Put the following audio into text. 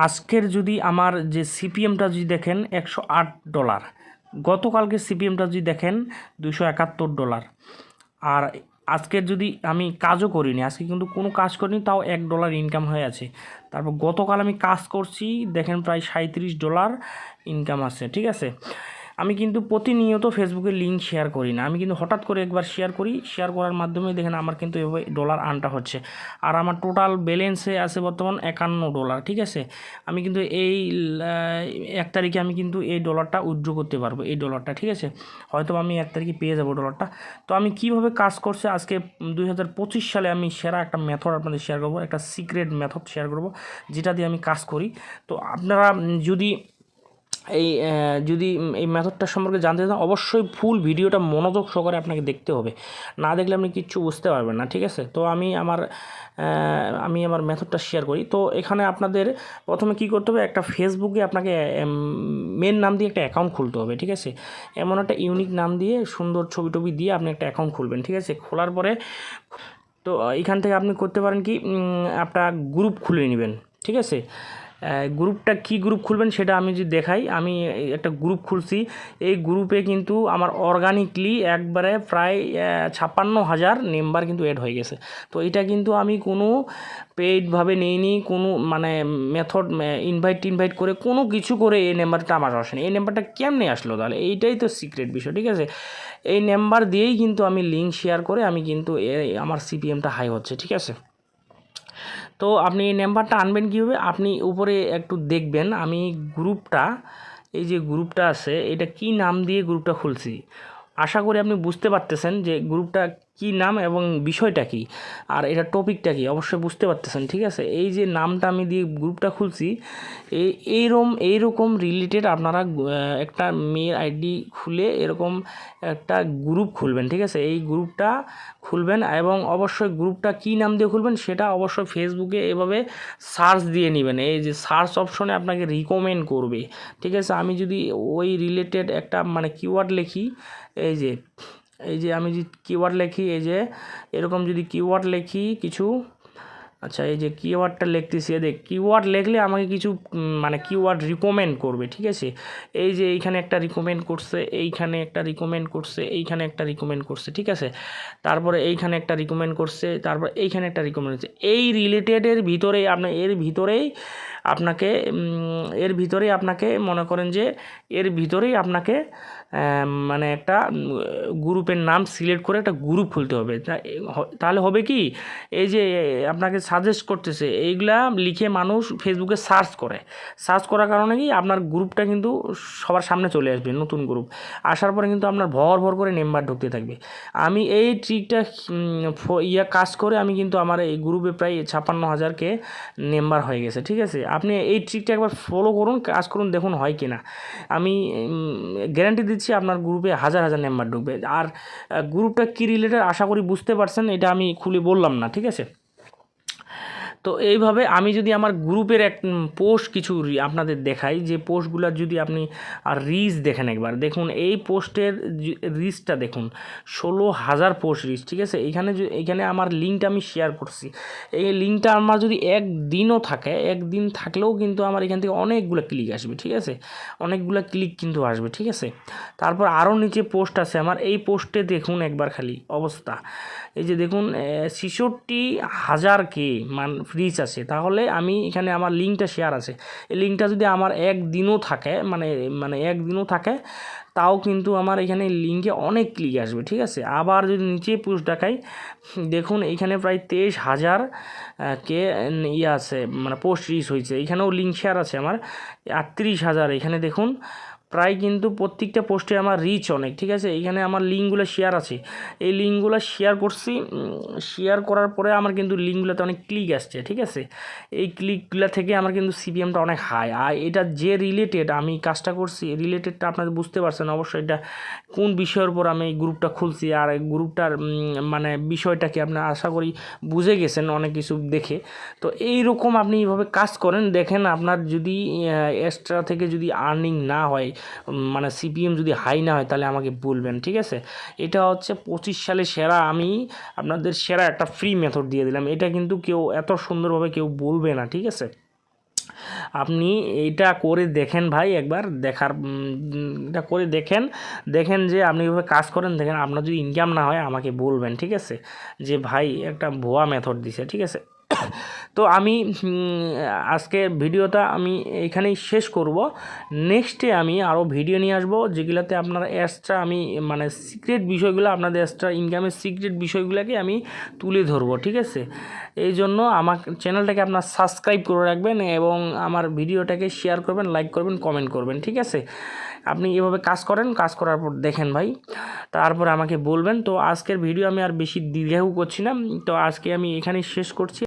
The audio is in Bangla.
আজকের যদি আমার যে সিপিএমটা যদি দেখেন $108, গতকালকে সিপিএমটা যদি দেখেন $271, আর আজকের যদি আমি কাজও করিনি, আজকে কিন্তু কোনো কাজ করিনি, তাও $1 ইনকাম হয়ে আছে। তারপর গতকাল আমি কাজ করছি, দেখেন প্রায় $37 ইনকাম আছে। ঠিক আছে, আমি কিন্তু প্রতিনিয়ত ফেসবুকে লিঙ্ক শেয়ার করি না, আমি কিন্তু হঠাৎ করে একবার শেয়ার করি, শেয়ার করার মাধ্যমে দেখেন আমার কিন্তু এভাবে ডলার আর্নটা হচ্ছে। আর আমার টোটাল ব্যালেন্সে আছে বর্তমান $51। ঠিক আছে, আমি কিন্তু এই 1 তারিখে আমি কিন্তু এই ডলারটা উইথড্র করতে পারবো, এই ডলারটা। ঠিক আছে, হয়তো আমি 1 তারিখে পেয়ে যাবো ডলারটা। তো আমি কিভাবে কাজ করছে আজকে 2025 সালে আমি সেরা একটা মেথড আপনাদের শেয়ার করবো, একটা সিক্রেট মেথড শেয়ার করব, যেটা দিয়ে আমি কাজ করি। তো আপনারা যদি এই মেথডটা সম্পর্কে জানতে চান, অবশ্যই ফুল ভিডিওটা মনোযোগ সহকারে আপনাকে দেখতে হবে, না দেখলে আপনি কিচ্ছু বুঝতে পারবেন না। ঠিক আছে, তো আমি আমার মেথডটা শেয়ার করি। তো এখানে আপনাদের প্রথমে কি করতে হবে, একটা ফেসবুকে আপনাকে মেন নাম দিয়ে একটা অ্যাকাউন্ট খুলতে হবে। ঠিক আছে, এমন একটা ইউনিক নাম দিয়ে সুন্দর ছবি টবি দিয়ে আপনি একটা অ্যাকাউন্ট খুলবেন। ঠিক আছে, খোলার পরে তো এখান থেকে আপনি করতে পারেন কি, একটা গ্রুপ খুলে নেবেন। ঠিক আছে, গ্রুপটা কি গ্রুপ খুলবেন সেটা আমি যদি দেখাই, আমি একটা গ্রুপ খুলছি। এই গ্রুপে কিন্তু আমার অর্গানিকলি একবারে প্রায় 56,000 মেম্বার কিন্তু অ্যাড হয়ে গেছে। তো এটা কিন্তু আমি কোনো পেইডভাবে নেইনি, কোনো মানে মেথড ইনভাইট করে কোনো কিছু করে এই নাম্বারটা আমার আসেনি। এই নাম্বারটা কেমনে আসলো তাহলে, এইটাই তো সিক্রেট বিষয়। ঠিক আছে, এই নাম্বার দিয়েই কিন্তু আমি লিঙ্ক শেয়ার করে আমি কিন্তু আমার সিপিএমটা হাই হচ্ছে। ঠিক আছে, তো আপনি এই নাম্বারটা আনবেন কীভাবে, আপনি উপরে একটু দেখবেন, আমি গ্রুপটা, এই যে গ্রুপটা আছে, এটা কি নাম দিয়ে গ্রুপটা খুলছি, আশা করি আপনি বুঝতে পারতেছেন যে গ্রুপটা কি নাম এবং বিষয়টা কি, আর এটা টপিকটা কি, অবশ্যই বুঝতে পারতেছেন। ঠিক আছে, এই যে নামটা আমি দিয়ে গ্রুপটা খুলছি, এইরকম রিলেটেড আপনারা একটা মেয়ের আইডি খুলে এরকম একটা গ্রুপ খুলবেন। ঠিক আছে, এই গ্রুপটা খুলবেন এবং অবশ্যই গ্রুপটা কি নাম দিয়ে খুলবেন সেটা অবশ্যই ফেসবুকে এভাবে সার্চ দিয়ে নেবেন। এই যে সার্চ অপশনে আপনাকে রিকমেন্ড করবে। ঠিক আছে, আমি যদি ওই রিলেটেড একটা মানে কিওয়ার্ড লিখি, এই যে আমি যদি কিওয়ার্ড লিখি, এই যে এরকম যদি কিওয়ার্ড লিখি কিছু, আচ্ছা এই যে কিওয়ার্ডটা লিখতেছি, দেখ কিওয়ার্ড লিখলে আমাকে কিছু মানে কিওয়ার্ড রিকমেন্ড করবে। ঠিক আছে, এই যে এইখানে একটা রিকমেন্ড করছে, এইখানে একটা রিকমেন্ড করছে, এইখানে একটা রিকমেন্ড করছে। ঠিক আছে, তারপরে এইখানে একটা রিকমেন্ড করছে, তারপর এইখানে একটা রিকমেন্ড করছে। এই রিলেটেডের ভিতরেই আপনার এর ভিতরেই আপনাকে মনে করেন যে এর ভিতরেই আপনাকে মানে একটা গ্রুপের নাম সিলেক্ট করে একটা গ্রুপ খুলতে হবে। তাহলে হবে কি, এই যে আপনাকে সাজেস্ট করতেছে এইগুলা লিখে মানুষ ফেসবুকে সার্চ করার কারণে কি আপনার গ্রুপটা কিন্তু সবার সামনে চলে আসবে, নতুন গ্রুপ আসার পরে কিন্তু আপনার ভর করে মেম্বার ঢুকতে থাকবে। আমি এই ট্রিকটা কাজ করে আমি কিন্তু আমার এই গ্রুপে প্রায় 56,000 মেম্বার হয়ে গেছে। ঠিক আছে, আপনি এই ট্রিকটা একবার ফলো করুন, কাজ করুন, দেখুন হয় কি না। আমি গ্যারান্টি দিচ্ছি আপনার গ্রুপে হাজার মেম্বার ঢুকবে। আর গ্রুপটা কী রিলেটেড আশা করি বুঝতে পারছেন, এটা আমি খুলে বললাম না। ঠিক আছে, তো এইভাবে আমি যদি আমার গ্রুপের এক পোস্ট কিছু আপনাদের দেখাই, যে পোস্টগুলোর যদি আপনি আর রিচ দেখেন, একবার দেখুন এই পোস্টের রিচটা দেখুন, 16,000 পোস্ট রিচ। ঠিক আছে, এইখানে আমার লিঙ্কটা আমি শেয়ার করছি, এই লিঙ্কটা আমার যদি একদিনও থাকে, একদিন থাকলেও কিন্তু আমার এখান থেকে অনেকগুলো ক্লিক আসবে। ঠিক আছে, অনেকগুলো ক্লিক কিন্তু আসবে। ঠিক আছে, তারপর আরও নিচে পোস্ট আছে আমার, এই পোস্টে দেখুন একবার খালি অবস্থা, এই যে দেখুন 66,000 রিচ আছে। তাহলে আমি এখানে আমার লিঙ্কটা শেয়ার আছে, এই লিঙ্কটা যদি আমার একদিনও থাকে, মানে একদিনও থাকে, তাও কিন্তু আমার এখানে লিঙ্কে অনেক ক্লিক আসবে। ঠিক আছে, আবার যদি নিচে পোস্ট দেখাই, দেখুন এইখানে প্রায় 23,000 আছে, মানে পোস্ট রিচ হয়েছে, এখানেও লিঙ্ক শেয়ার আছে আমার 38,000। এখানে দেখুন প্রায় কিন্তু প্রত্যেকটা পোস্টে আমার রিচ অনেক। ঠিক আছে, এইখানে আমার লিঙ্কগুলো শেয়ার আছে, এই লিঙ্কগুলো শেয়ার করছি, শেয়ার করার পরে আমার কিন্তু লিঙ্কগুলোতে অনেক ক্লিক আসছে। ঠিক আছে, এই ক্লিকগুলো থেকে আমার কিন্তু সিপিএমটা অনেক হাই। আর এটা যে রিলেটেড আমি কাজটা করছি, রিলেটেডটা আপনারা বুঝতে পারছেন অবশ্যই, এটা কোন বিষয়ের উপর আমি এই গ্রুপটা খুলছি, আর এই গ্রুপটার মানে বিষয়টা কি আপনারা আশা করি বুঝে গেছেন অনেক কিছু দেখে। তো এইরকম আপনি এইভাবে কাজ করেন, দেখেন আপনার যদি এক্সট্রা থেকে যদি আর্নিং না হয়, মানে সিপিএম যদি হাই না হয়, তাহলে আমাকে বলবেন। ঠিক আছে, এটা হচ্ছে 25 সালে সেরা, আমি আপনাদের সেরা একটা ফ্রি মেথড দিয়ে দিলাম, এটা কিন্তু কেউ এত সুন্দরভাবে কেউ বলবে না। ঠিক আছে, আপনি এইটা করে দেখেন ভাই, একবার এটা করে দেখেন, দেখেন যে আপনি এভাবে কাজ করেন, দেখেন আপনার যদি ইনকাম না হয় আমাকে বলবেন, ঠিক আছে, যে ভাই একটা ভুয়া মেথড দিছে, ঠিক আছে। তো আমি আজকে ভিডিওটা আমি এখানেই শেষ করব। নেক্সটে আমি আরও ভিডিও নিয়ে আসবো যেগুলোতে আপনারা এক্সট্রা আমি মানে সিক্রেট বিষয়গুলো, আপনাদের এক্সট্রা ইনকামের সিক্রেট বিষয়গুলোকে আমি তুলে ধরবো, ঠিক আছে। এই জন্য আমার চ্যানেলটাকে আপনার সাবস্ক্রাইব করে রাখবেন এবং আমার ভিডিওটাকে শেয়ার করবেন, লাইক করবেন, কমেন্ট করবেন, ঠিক আছে। আপনি এভাবে কাজ করেন, কাজ করার পর দেখেন ভাই, তারপর আমাকে বলবেন। তো আজকের ভিডিও আমি আর বেশি দীর্ঘায়ু করছি না, তো আজকে আমি এখানেই শেষ করছি।